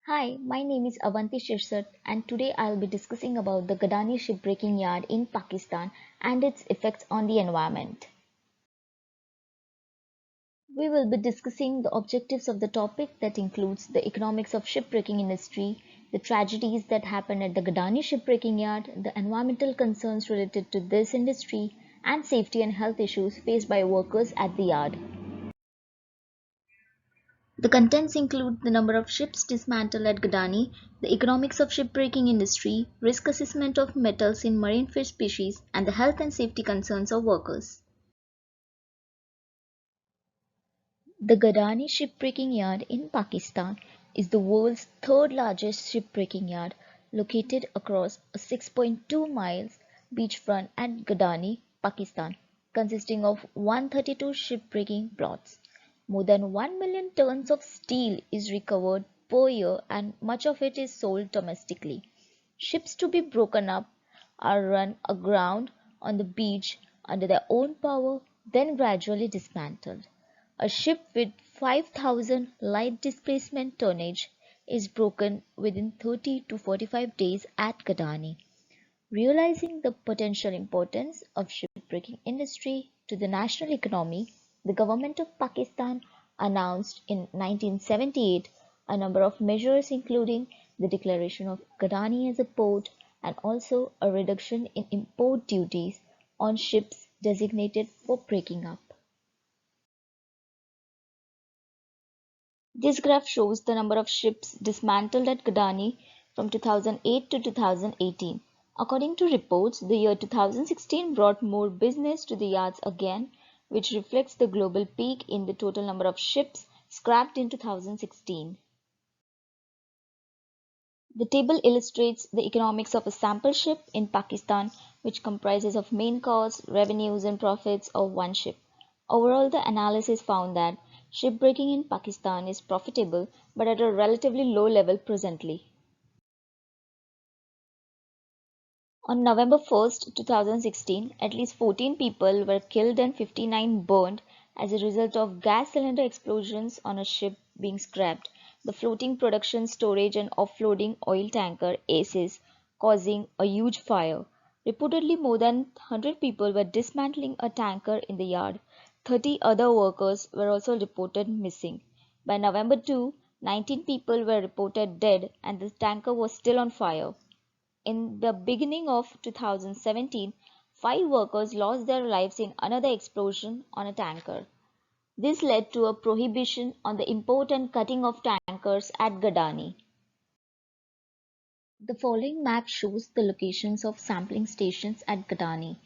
Hi, my name is Avanti Shirsat and today I'll be discussing about the Gadani shipbreaking yard in Pakistan and its effects on the environment. We will be discussing the objectives of the topic that includes the economics of shipbreaking industry, the tragedies that happened at the Gadani shipbreaking yard, the environmental concerns related to this industry, and safety and health issues faced by workers at the yard. The contents include the number of ships dismantled at Gadani, the economics of shipbreaking industry, risk assessment of metals in marine fish species, and the health and safety concerns of workers. The Gadani shipbreaking yard in Pakistan is the world's third largest shipbreaking yard, located across a 6.2 miles beachfront at Gadani, Pakistan, consisting of 132 shipbreaking plots. More than 1 million tons of steel is recovered per year and much of it is sold domestically. Ships to be broken up are run aground on the beach under their own power, then gradually dismantled. A ship with 5,000 light displacement tonnage is broken within 30 to 45 days at Gadani. Realizing the potential importance of shipbreaking industry to the national economy, the government of Pakistan announced in 1978 a number of measures including the declaration of Gadani as a port and also a reduction in import duties on ships designated for breaking up. This graph shows the number of ships dismantled at Gadani from 2008 to 2018. According to reports, the year 2016 brought more business to the yards again, which reflects the global peak in the total number of ships scrapped in 2016. The table illustrates the economics of a sample ship in Pakistan, which comprises of main costs, revenues, and profits of one ship. Overall, the analysis found that shipbreaking in Pakistan is profitable but at a relatively low level presently. On November 1st, 2016, at least 14 people were killed and 59 burned as a result of gas cylinder explosions on a ship being scrapped, the Floating Production Storage and Offloading Oil Tanker ACES, causing a huge fire. Reportedly, more than 100 people were dismantling a tanker in the yard. 30 other workers were also reported missing. By November 2, 19 people were reported dead and the tanker was still on fire. In the beginning of 2017, 5 workers lost their lives in another explosion on a tanker. This led to a prohibition on the import and cutting of tankers at Gadani. The following map shows the locations of sampling stations at Gadani.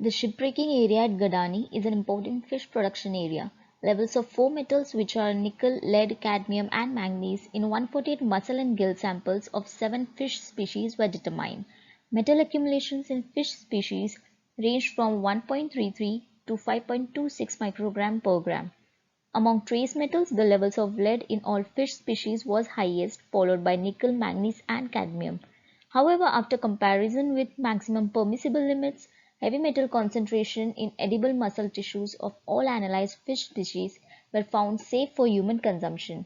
The shipbreaking area at Gadani is an important fish production area. Levels of 4 metals which are nickel, lead, cadmium and manganese in 148 muscle and gill samples of 7 fish species were determined. Metal accumulations in fish species ranged from 1.33 to 5.26 microgram per gram. Among trace metals, the levels of lead in all fish species was highest, followed by nickel, manganese and cadmium. However, after comparison with maximum permissible limits, heavy metal concentration in edible muscle tissues of all analyzed fish species were found safe for human consumption.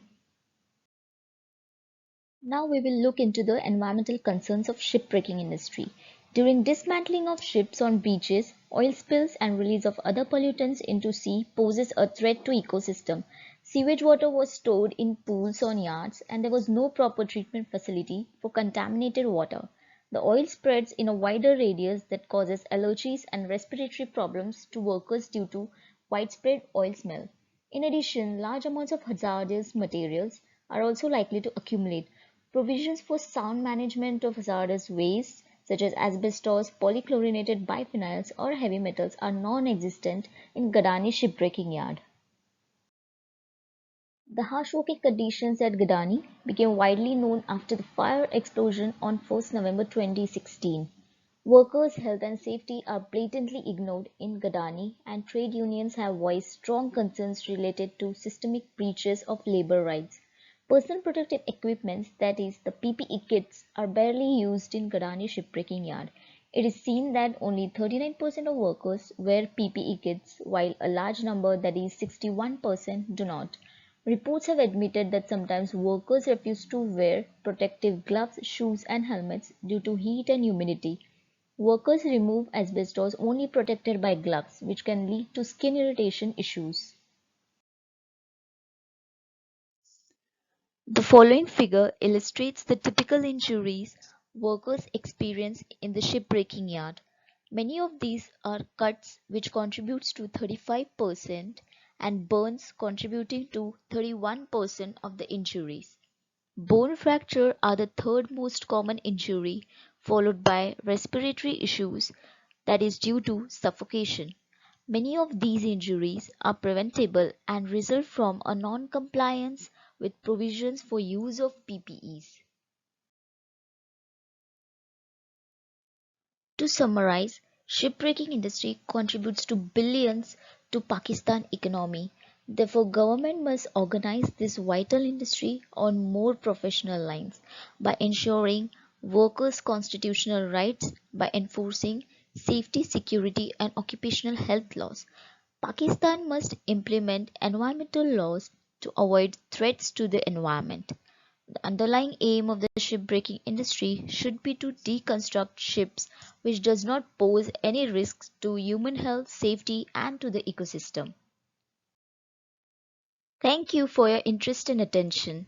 Now we will look into the environmental concerns of shipbreaking industry. During dismantling of ships on beaches, oil spills and release of other pollutants into sea poses a threat to ecosystem. Sewage water was stored in pools on yards and there was no proper treatment facility for contaminated water. The oil spreads in a wider radius that causes allergies and respiratory problems to workers due to widespread oil smell. In addition, large amounts of hazardous materials are also likely to accumulate. Provisions for sound management of hazardous waste such as asbestos, polychlorinated biphenyls or heavy metals are non-existent in Gadani shipbreaking yard. The harsh working conditions at Gadani became widely known after the fire explosion on 1st November 2016. Workers' health and safety are blatantly ignored in Gadani and trade unions have voiced strong concerns related to systemic breaches of labor rights. Personal protective equipment, that is, the PPE kits, are barely used in Gadani shipbreaking yard. It is seen that only 39% of workers wear PPE kits, while a large number, that is 61%, do not. Reports have admitted that sometimes workers refuse to wear protective gloves, shoes, and helmets due to heat and humidity. Workers remove asbestos only protected by gloves, which can lead to skin irritation issues. The following figure illustrates the typical injuries workers experience in the shipbreaking yard. Many of these are cuts, which contributes to 35%, and burns contributing to 31% of the injuries. Bone fracture are the third most common injury, followed by respiratory issues, that is due to suffocation. Many of these injuries are preventable and result from a non-compliance with provisions for use of PPEs. To summarize, shipbreaking industry contributes to billions to Pakistan economy. Therefore, government must organize this vital industry on more professional lines by ensuring workers' constitutional rights, by enforcing safety, security, and occupational health laws. Pakistan must implement environmental laws to avoid threats to the environment. The underlying aim of the shipbreaking industry should be to deconstruct ships which does not pose any risks to human health, safety, and to the ecosystem. Thank you for your interest and attention.